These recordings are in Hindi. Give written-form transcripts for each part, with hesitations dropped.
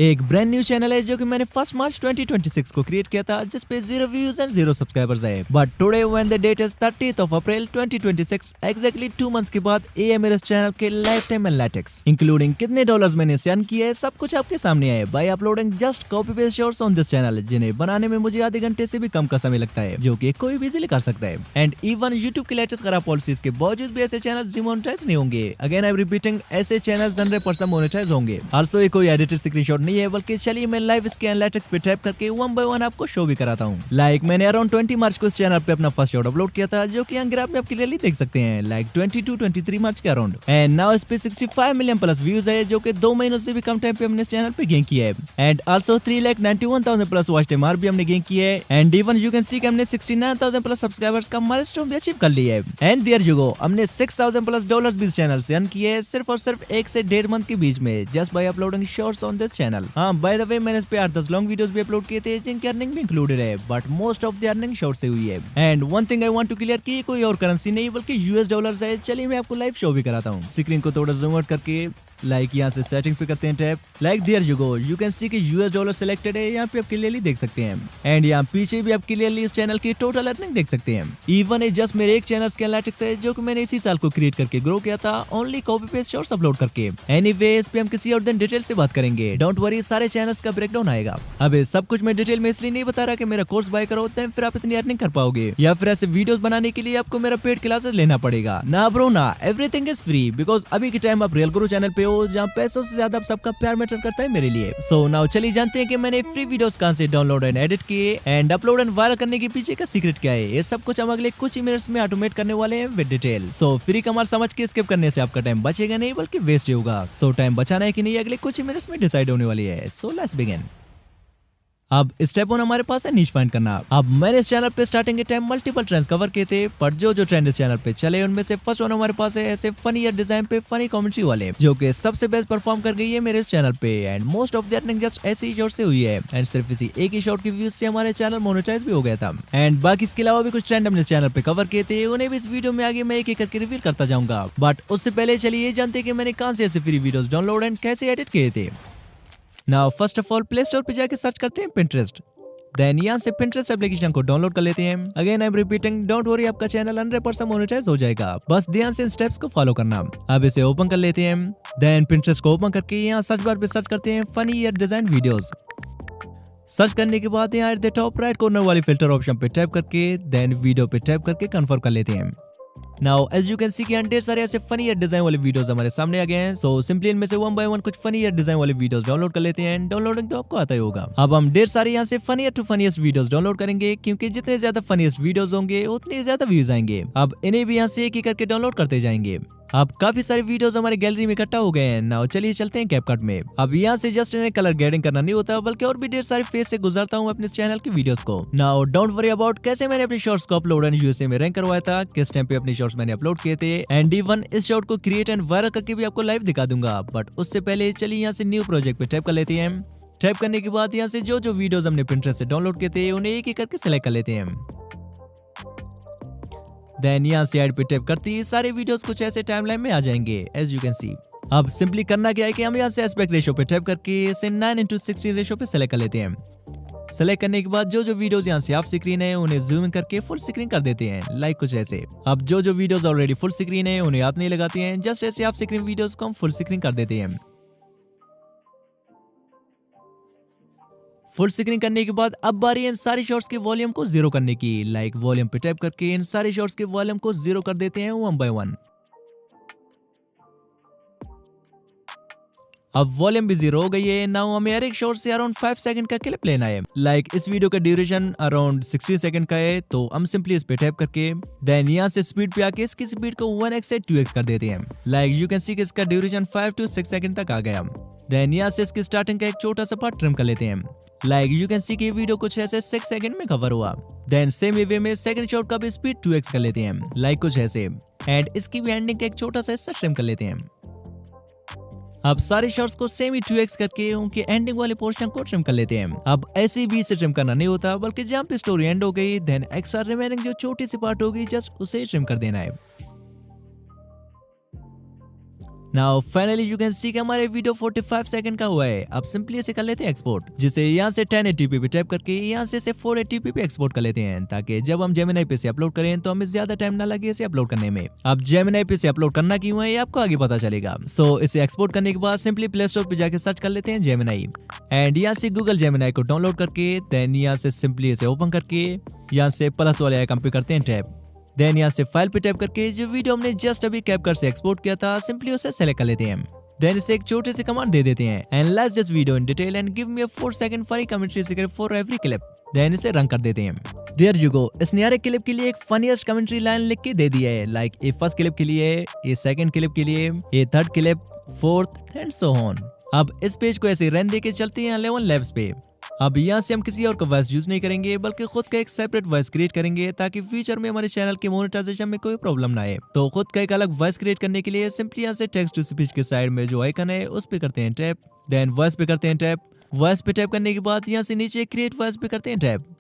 एक ब्रांड न्यू चैनल है जो कि मैंने 1 मार्च 2026 को क्रिएट किया था, जिस पे 0 व्यूज एंड 0 सब्सक्राइबर्स है। But today when the date is 30th of April 2026, exactly 2 months के बाद ये मेरे चैनल के लाइफ टाइम एनालिटिक्स इंक्लूडिंग कितने डॉलर्स मैंने अर्न किए है, सब कुछ आपके सामने है by uploading just copy paste shorts on this channel, जिन्हें बनाने में मुझे आधे घंटे से भी कम का समय लगता है, जो कि कोई भी इजीली कर सकता है। एंड इवन यूट्यूब की लेटेस्ट खराब पॉलिसीज के बावजूद भी ऐसे चैनल डिमोनेटाइज नहीं होंगे। अगेन आई एम रिपीटिंग, ऐसे चैनल 100% मोनेटाइज होंगे। आल्सो ये कोई एडिटेड स्क्रीनशॉट नहीं है, बल्कि चलिए मैं लाइव इसके एनालिटिक्स पे टैप करके 1 by 1 आपको शो भी कराता हूँ। मैंने अराउंड 20 मार्च को इस चैनल पे अपना फर्स्ट शॉट अपलोड किया था, जो कि यहाँ ग्राफ में आप क्लियरली देख सकते हैं, 22-23 मार्च के अराउंड। एंड नाउ इस पे 65 मिलियन प्लस व्यूज है, जो कि 2 महीनों से भी कम टाइम पे हमने इस चैनल पे गेन किया है। And also 3,91,000 plus watch time भी हमने गेन किया है। And even you can see कि हमने 69,000 प्लस सब्सक्राइबर्स का माइलस्टोन भी अचीव कर लिया है। एंड देयर यू गो, हमने 6,000 प्लस डॉलर्स भी इस चैनल से अर्न किए हैं, सिर्फ और सिर्फ 1 से 1.5 मंथ के बीच में, just by uploading shorts on this channel. हाँ, बाय द वे मैंने इस पे 8-10 लॉन्ग वीडियोस भी अपलोड किए थे, जिनकी अर्निंग भी इंक्लूडेड है, but most of the earning short से हुई है। And one thing I want to clear कि कोई और करेंसी नहीं बल्कि यूएस डॉलर्स है। चलिए मैं आपको लाइव शो भी कराता हूँ। स्क्रीन को थोड़ा जूम आउट करके यहाँ से सेटिंग पे करते हैं tap. There you go, you can see कि यूएस डॉलर सिलेक्टेड है, यहाँ पे आप क्लियरली देख सकते हैं। एंड यहाँ पीछे भी आप क्लियरली इस चैनल की टोटल अर्निंग देख सकते हैं। इवन जस्ट मेरे एक चैनल के एनालिटिक्स है, जो कि मैंने इसी साल को क्रिएट करके ग्रो किया था, only copy paste shorts upload करके। एनीवे, इस पे हम किसी और दिन डिटेल से बात करेंगे, डोंट वरी, सारे चैनल्स का ब्रेकडाउन आएगा। अब सब कुछ मैं डिटेल में इसलिए नहीं बता रहा कि मेरा कोर्स बाय करो तो फिर आप इतनी अर्निंग कर पाओगे, या फिर ऐसे वीडियोस बनाने के लिए आपको मेरा पेड क्लासेस लेना पड़ेगा। ना ब्रो ना, एवरीथिंग इज फ्री, बिकॉज अभी के टाइम आप रियल गुरु चैनल पे हो, जहाँ पैसों ज्यादा सबका प्यार मैटर करता है मेरे लिए। सो नाउ चलिए जानते हैं कि मैंने फ्री वीडियोस कहां से डाउनलोड एंड एडिट किए एंड अपलोड एंड वायरल करने के पीछे का सीक्रेट क्या है। ये सब कुछ हम अगले कुछ ही मिनट्स में ऑटोमेट करने वाले हैं विद डिटेल। सो फ्री कमाल समझ के स्किप करने से आपका टाइम बचेगा नहीं, बल्कि वेस्ट होगा। सो टाइम बचाना है कि नहीं, अगले कुछ ही मिनट्स में डिसाइड होने वाली है। So let's begin. अब स्टेप 1 हमारे पास है नीश फाइंड करना। अब मैंने इस चैनल पे स्टार्टिंग के टाइम मल्टीपल ट्रेंड्स कवर किए थे, पर जो ट्रेंड इस चैनल पे चले उनमें से फर्स्ट वन हमारे पास है ऐसे फनी या डिजाइन पे फनी कमेंट्री वाले, जो कि सबसे बेस्ट परफॉर्म कर गई है मेरे इस चैनल पे। And most of the earning just ऐसे ही शॉर्ट से हुई है, एंड सिर्फ इसी एक ही शॉर्ट की व्यूज से हमारे चैनल मोनेटाइज भी हो गया था। एंड बाकी इसके अलावा भी कुछ ट्रेंड हमने इस चैनल पे कवर किए थे, उन्हें भी इस वीडियो में आगे मैं एक एक करके रिवील करता जाऊंगा। बट उससे पहले चलिए जानते हैं कि मैंने कहां से ऐसे फ्री वीडियोस डाउनलोड एंड कैसे एडिट किए थे। Now first of all play store पे जाके सर्च करते हैं पिंटरेस्ट। देन यहाँ से Pinterest एप्लीकेशन को डाउनलोड कर लेते हैं। Again I am repeating, don't worry, आपका चैनल 100% मोनेटाइज हो जाएगा, बस ध्यान से इन स्टेप्स को फॉलो करना। अब इसे ओपन कर लेते हैं। देन Pinterest को ओपन करके यहाँ सर्च बार पे सर्च करते हैं फनी या डिजाइन वीडियोस। सर्च करने के बाद यहाँ at the top right corner वाली फिल्टर ऑप्शन पे टैप करके देन वीडियो पे टैप करके कंफर्म कर लेते हैं। Now as you can see कि ढेर सारे ऐसे फनी या डिजाइन वाले वीडियोस हमारे सामने आ गए हैं। सो सिंपली इनमें से 1 by 1 कुछ फनी या डिजाइन वाले वीडियोस डाउनलोड कर लेते हैं। डाउनलोडिंग तो आपको आता ही होगा। अब हम ढेर सारे यहाँ से funny to funniest videos download करेंगे, क्योंकि जितने ज्यादा फनीएस्ट वीडियोस होंगे उतने ज्यादा व्यूज आएंगे। अब इन्हें भी यहाँ से एक एक करके डाउनलोड करते जाएंगे। अब काफी सारे वीडियोस हमारे गैलरी में इकट्ठा हो गए हैं। नाउ चलिए चलते हैं कैपकट में। अब यहाँ से जस्ट इन्हें कलर ग्रेडिंग करना नहीं होता, बल्कि और भी ढेर सारे फेस से गुजरता हूँ अपने चैनल की वीडियोस को। नाउ डोंट वरी अबाउट कैसे मैंने अपने शॉर्ट्स को अपलोड एंड यूएसए में रैंक करवाया था, किस टाइम पे अपने शॉर्ट्स मैंने अपलोड किए थे, एंड इवन इस शॉर्ट को क्रिएट एंड वायरल करके भी आपको लाइव दिखा दूंगा। बट उससे पहले चलिए यहाँ से न्यू प्रोजेक्ट पे टैप कर लेते हैं। टैप करने के बाद यहाँ से जो वीडियोस हमने Pinterest से डाउनलोड किए थे उन्हें एक एक करके सिलेक्ट कर लेते हैं। देन यहाँ से ऐड पे टैप करते ही सारे वीडियोस कुछ ऐसे टाइमलाइन में आ जाएंगे एज यू कैन सी। अब सिंपली करना क्या है कि हम यहाँ से एस्पेक्ट रेशियो पे टैप करके इसे 9:16 रेशियो पे सेलेक्ट कर लेते हैं। सेलेक्ट करने के बाद जो वीडियोस यहाँ से ऑफ स्क्रीन है उन्हें जूम इन करके फुल स्क्रीन कर देते हैं, कुछ ऐसे। अब जो वीडियोस ऑलरेडी फुल स्क्रीन है उन्हें हाथ नहीं लगाते हैं, जस्ट ऐसे ऑफ स्क्रीन वीडियोस को हम फुल स्क्रीन कर देते हैं। फुल स्क्रीन करने के बाद अब बारी है इन सारी शॉट्स के वॉल्यूम को 0 करने की। वॉल्यूम पे टैप करके इन सारे शॉट्स के वॉल्यूम को 0 कर देते हैं 1 by 1। अब वॉल्यूम भी 0 हो गई है। नाउ हमें हर एक शॉट से अराउंड 5 सेकंड का क्लिप लेना है। इस वीडियो का ड्यूरेशन अराउंड 60 सेकंड का है, तो हम सिंपली इस पे टैप करके देन यहाँ से स्पीड पे आके इसकी स्पीड को 1x से 2x कर देते हैं। यू कैन सी कि इसका ड्यूरेशन 5 to 6 सेकंड तक आ गया। देन यहाँ से इसकी स्टार्टिंग का एक छोटा सा पार्ट ट्रिम कर लेते हैं। यू कैन सी कि वीडियो कुछ ऐसे 6 सेकंड में कवर हुआ। देन सेम वे में सेकंड शॉट का भी स्पीड 2x कर लेते हैं, कुछ ऐसे। एंड इसकी भी एंडिंग का एक छोटा सा हिस्सा ट्रिम कर लेते हैं। अब सारे शॉट्स को सेम ही 2x करके उनके एंडिंग वाले पोर्शन को ट्रिम कर लेते हैं। अब ऐसे भी इसे ट्रिम करना नहीं होता, बल्कि जहाँ पे स्टोरी एंड हो गई देन एक्स्ट्रा रिमेनिंग जो छोटी सी पार्ट होगी जस्ट उसे ट्रिम कर देना है। Now finally you can see कि हमारे वीडियो 45 सेकंड का हुआ है। अब सिंपली इसे कर लेते हैं एक्सपोर्ट, जिसे यहाँ से 1080p पे टाइप करके यहाँ से इसे 480p पे एक्सपोर्ट कर लेते हैं, ताकि जब हम जेमिनी पे से अपलोड करें तो हमें ज्यादा टाइम ना लगे इसे अपलोड करने में। अब जेमिनी पे से अपलोड करना क्यों है ये आपको आगे पता चलेगा। सो इसे एक्सपोर्ट करने के बाद सिंपली प्ले स्टोर पे जाके सर्च कर लेते हैं जेमिनी, एंड यहाँ से गूगल जेमिनी को डाउनलोड करके देन यहाँ से सिंपली इसे ओपन करके यहाँ से प्लस वाले आइकन पे करते हैं टैप। देन यहाँ से फाइल पे टैप करके जो वीडियो हमने जस्ट अभी कैपकट से एक्सपोर्ट किया था सिंपली उसे सेलेक्ट कर लेते हैं। देन इसे एक छोटे से कमांड दे देते हैं, and let's this video in detail and give me a 4 second funny commentary script for every clip. Then इसे रन कर देते हैं। देयर यू गो, इसने हर एक क्लिप के लिए एक फनीएस्ट कमेंट्री लाइन लिख के दे दिया है, लाइक ये फर्स्ट क्लिप के लिए, ये सेकंड क्लिप के लिए, ये third clip, fourth and so on. अब इस पेज को ऐसे रन देके चलते हैं 11 लैब्स पे। अब यहाँ से हम किसी और का वॉइस यूज नहीं करेंगे, बल्कि खुद का एक सेपरेट वॉइस क्रिएट करेंगे, ताकि फ्यूचर में हमारे चैनल के मोनेटाइजेशन में कोई प्रॉब्लम ना आए। तो खुद का एक अलग वॉइस क्रिएट करने के लिए सिंपली यहाँ से टेक्स्ट टू स्पीच के साइड में जो आइकन है उस पे करते हैं टैप, देन वॉइस पे करते हैं टैप। वॉइस पे टैप करने के बाद यहाँ से नीचे क्रिएट वॉइस पे करते हैं टैप।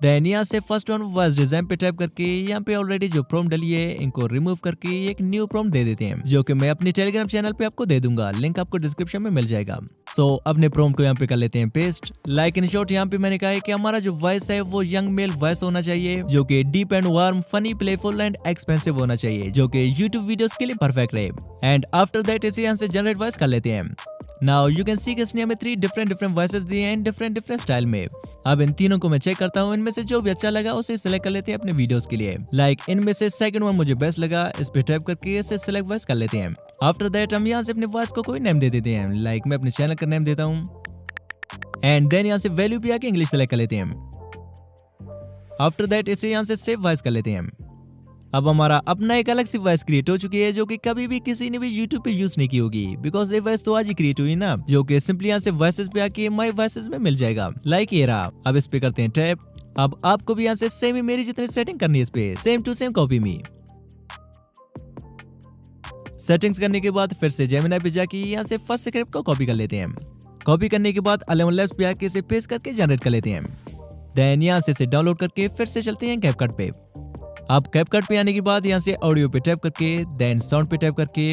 देन यहाँ से फर्स्ट वन वॉइस डिजाइन पे टाइप करके यहाँ पे ऑलरेडी जो प्रॉम्प्ट डली है इनको रिमूव करके एक न्यू प्रॉम्प्ट दे देते हैं, जो कि मैं अपने टेलीग्राम चैनल पे आपको दे दूंगा, लिंक आपको डिस्क्रिप्शन में मिल जाएगा। सो अपने प्रॉम्प्ट को यहाँ पे कर लेते हैं पेस्ट। लाइक इन शॉर्ट यहाँ पे मैंने कहा है कि हमारा जो वॉइस है वो यंग मेल वॉइस होना चाहिए, जो कि deep and warm, funny, playful and expensive होना चाहिए, जो कि यूट्यूब वीडियोस के लिए परफेक्ट रहे। एंड आफ्टर दैट इसे यहाँ से जनरेट वॉइस कर लेते हैं। नाउ यू कैन सी कि इसने हमें 3 डिफरेंट वॉइसेस दिए हैं डिफरेंट स्टाइल में। अब इन तीनों को मैं चेक करता हूँ, इनमें से जो भी अच्छा लगा उसे सिलेक्ट कर लेते हैं अपने वीडियोस के लिए। लाइक इनमें से सेकंड वन मुझे बेस्ट लगा, इस पे टाइप करके इसे सिलेक्ट वॉइस कर लेते हैं। आफ्टर दैट हम यहाँ से अपने वॉइस को कोई नेम दे देते हैं, लाइक मैं अपने चैनल का नेम देता हूँ, एंड देन यहाँ से वैल्यू पे आके इंग्लिश सेलेक्ट कर लेते हैं। आफ्टर दैट इसे यहाँ से सेव वॉइस कर लेते हैं। अब हमारा अपना एक अलग सी वॉइस क्रिएट हो चुकी है, जो कि कभी भी किसी ने भी यूट्यूब पे यूज नहीं की होगी, बिकॉज ये वॉइस तो आज ही क्रिएट हुई ना, जो कि सिंपली यहाँ से वॉइसेस पे आके माय वॉइसेस में मिल जाएगा, लाइक ये रहा। अब इस पे करते हैं टैप। अब आपको भी यहाँ से सेम ही मेरी जितनी सेटिंग करनी है इस पे, same to same copy me. Settings करने के बाद फिर से जेमिनी पे जाके यहाँ से फर्स्ट स्क्रिप्ट को कॉपी कर लेते हैं। कॉपी करने के बाद 11 लैब्स पे आके इसे पेस्ट करके जनरेट कर लेते हैं। देन यहाँ से इसे डाउनलोड करके फिर से चलते हैं कैपकट पे। अब कैपकट पे आने के बाद यहाँ से ऑडियो पे टैप करके देन साउंड पे टैप करके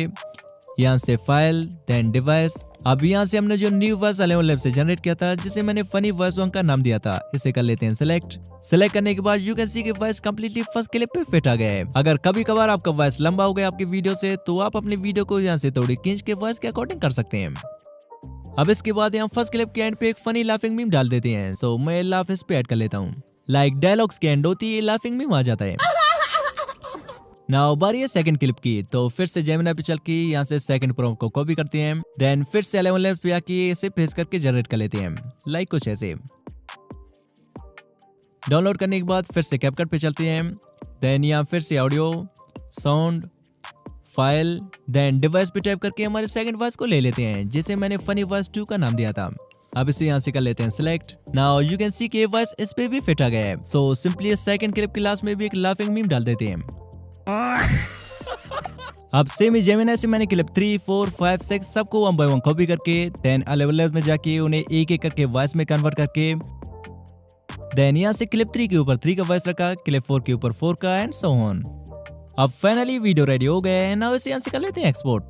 यहाँ से फाइल देन डिवाइस। अब यहाँ से हमने जो न्यू वॉइस 11 लैब से जनरेट किया था, जिसे मैंने फनी वॉइस वन का नाम दिया था, इसे कर लेते हैं सिलेक्ट। सिलेक्ट करने के बाद यू कैन सी कि वॉइस कंप्लीटली फर्स्ट क्लिप पे फिट आ गया है। अगर कभी कभार आपका वॉइस लंबा हो गया आपकी वीडियो से, तो आप अपनी वीडियो को यहाँ से थोड़ी खींच के वॉइस के अकॉर्डिंग कर सकते हैं। अब इसके बाद यहाँ फर्स्ट क्लिप के एंड पे एक फनी लाफिंग मीम डाल देते हैं। सो मैं लाफ इस पे ऐड कर लेता हूँ, लाइक डायलॉग्स के एंड होती है लाफिंग मीम आ जाता है। नाउ बारी है सेकंड क्लिप की, तो फिर से जेमिनी पे चल के यहाँ से सेकंड प्रॉम्प्ट को कॉपी करते हैं, देन फिर से 11 लैब्स पे आके इसे पेस्ट करके जनरेट कर लेते हैं, लाइक कुछ ऐसे। डाउनलोड करने के बाद फिर से कैपकट पे चलते हैं, देन यहाँ फिर से audio, sound, file, then device पे टाइप करके हमारे सेकंड वॉइस को ले लेते हैं, जिसे मैंने फनी वॉइस 2 का नाम दिया था। अब इसे यहाँ से कर लेते हैं select. Now you can see कि वॉइस इस पे भी फिट आ गया है। सो सिंपली सेकंड क्लिप के लास्ट में भी एक लाफिंग मीम डाल देते हैं। अब सेम ही जेमिनी से मैंने क्लिप 3, 4, 5, 6 सबको 1 बाय 1 कॉपी करके देन 11 लैब्स में जाके उन्हें एक एक करके वॉइस में कन्वर्ट करके देन यहाँ से क्लिप 3 के ऊपर 3 का वॉइस रखा, क्लिप 4 के ऊपर 4 का एंड सो ऑन। अब फाइनली वीडियो रेडी हो गया है। नाउ इसे यहाँ से कर लेते हैं एक्सपोर्ट।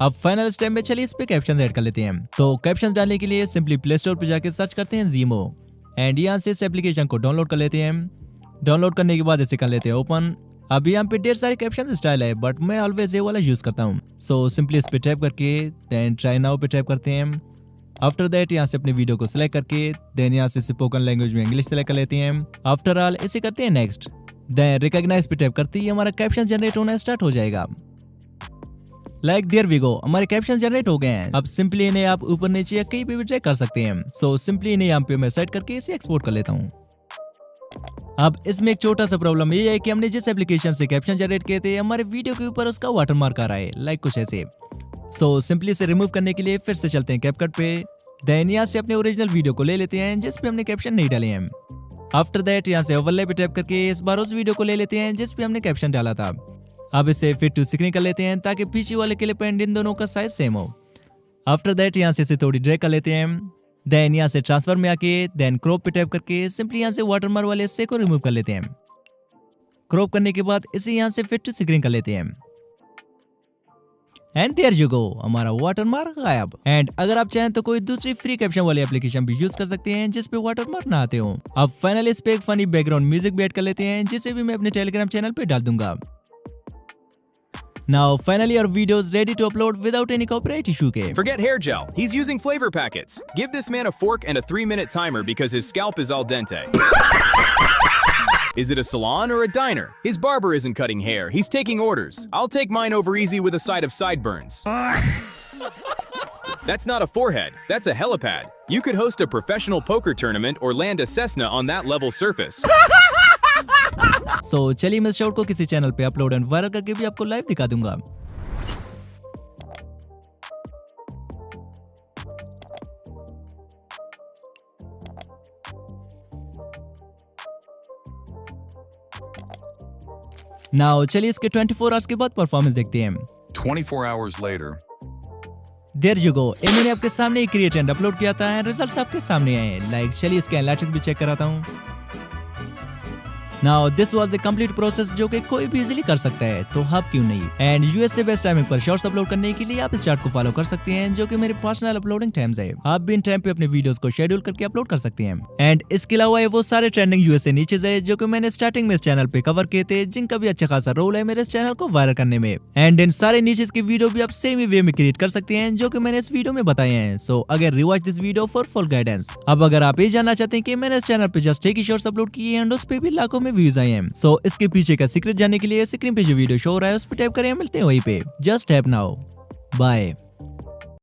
अब फाइनल स्टेप में चलिए इस पे कैप्शन ऐड कर लेते हैं। तो कैप्शन डालने के लिए सिंपली प्ले स्टोर पे जाके सर्च करते हैं ज़ीमो, एंड यहाँ से इस एप्लीकेशन को डाउनलोड कर लेते हैं। डाउनलोड करने के बाद इसे कर लेते हैं ओपन। अब यहाँ पे ढेर सारे कैप्शन स्टाइल है, बट मैं ऑलवेज ये वाला यूज करता हूँ। सो सिंपली इस पे टाइप करके देन ट्राई नाउ पे टाइप करते हैं। आफ्टर दैट यहाँ से अपने वीडियो को सिलेक्ट करके देन यहाँ से स्पोकन लैंग्वेज में इंग्लिश सेलेक्ट कर लेते हैं। आफ्टर ऑल इसे करते हैं नेक्स्ट, देन रिकॉग्नाइज पे टाइप करते ही हमारा कैप्शन जनरेट होना स्टार्ट हो जाएगा। लाइक देयर वी गो, हमारे कैप्शन जनरेट हो गए हैं। अब सिंपली इन्हें आप ऊपर नीचे या कहीं पे भी ड्रैग कर सकते हैं। सो सिंपली इन्हें यहाँ पे मैं सेट करके इसे एक्सपोर्ट कर लेता हूँ। अब इसमें एक छोटा सा प्रॉब्लम ये है कि हमने जिस एप्लीकेशन से कैप्शन जनरेट किए थे, हमारे वीडियो के ऊपर उसका वाटरमार्क आ रहा है, लाइक कुछ ऐसे। सो सिंपली इसे रिमूव करने के लिए फिर से चलते हैं कैपकट पे, देन यहाँ से अपने ओरिजिनल वीडियो को ले लेते हैं जिस पे हमने कैप्शन नहीं डाले हैं। आफ्टर दैट यहाँ से ओवरले पे टैप करके इस बार उस वीडियो को ले लेते हैं जिस पे हमने कैप्शन डाला था। अब इसे फिट टू स्क्रीन कर लेते हैं ताकि पीछे वाले क्लिप एंड इन दोनों का साइज सेम हो। आफ्टर दैट यहाँ से इसे थोड़ी ड्रैग कर लेते हैं, देन यहाँ से ट्रांसफर में आके देन क्रॉप पे टैप करके सिंपली यहाँ से वाटरमार्क वाले हिस्से को रिमूव कर लेते हैं। क्रॉप करने के बाद इसे यहाँ से फिट टू स्क्रीन कर लेते हैं। एंड देयर यू गो, हमारा वाटरमार्क गायब। एंड अगर आप चाहें तो कोई दूसरी फ्री कैप्शन वाली एप्लीकेशन भी यूज कर सकते हैं जिसपे वाटरमार्क ना आते हो। अब फाइनली इस पे एक फनी बैकग्राउंड म्यूजिक भी ऐड कर लेते हैं जिसे भी मैं अपने टेलीग्राम चैनल पे डाल दूंगा। Now finally our video is ready to upload without any copyright issue के। Forget hair gel. He's using flavor packets. Give this man a fork and a 3-minute timer because his scalp is al dente. Is it a salon or a diner? His barber isn't cutting hair. He's taking orders. I'll take mine over easy with a side of sideburns. That's not a forehead. That's a helipad. You could host a professional poker tournament or land a Cessna on that level surface. So चलिए मैं इस शॉट को किसी चैनल पे अपलोड एंड वायरल करके भी आपको लाइव दिखा दूंगा। नाउ चलिए इसके 24 आवर्स के बाद परफॉर्मेंस देखते हैं। 24 hours later. There you go, ये मैंने आपके सामने ही क्रिएट एंड अपलोड किया था एंड रिजल्ट्स आपके सामने आए। लाइक चलिए इसके एनालिटिक्स भी चेक कराता हूँ। Now this was the complete process जो कि कोई भी इजीली कर सकता है, तो अब क्यों नहीं। एंड यूएस से बेस्ट टाइमिंग पर शॉर्ट्स अपलोड करने के लिए आप इस चार्ट को फॉलो कर सकते हैं जो कि मेरे पर्सनल अपलोडिंग टाइम्स है। आप भी इन टाइम पे अपने वीडियोस को शेड्यूल करके अपलोड कर सकते हैं। एंड इसके अलावा वो सारे ट्रेंडिंग यूएसए नीचेस है जो कि मैंने स्टार्टिंग में इस चैनल पे कवर किए थे, जिनका भी अच्छा खासा रोल है मेरे इस चैनल को वायरल करने में। एंड इन सारे नीचेस की वीडियो भी आप सेम ही वे में क्रिएट कर सकते हैं जो कि मैंने इस वीडियो में बताए हैं। सो अगर rewatch this video for full guidance. अब अगर आप ये जानना चाहते हैं कि मैंने इस चैनल पे जस्ट एक ही शॉर्ट्स अपलोड किए एंड उस पे भी लाखों में व्यूज आए हैं, सो इसके पीछे का सीक्रेट जानने के लिए स्क्रीन पे जो वीडियो शो हो रहा है उस पर टैप करें, मिलते हैं वहीं पे। Just tap now, bye.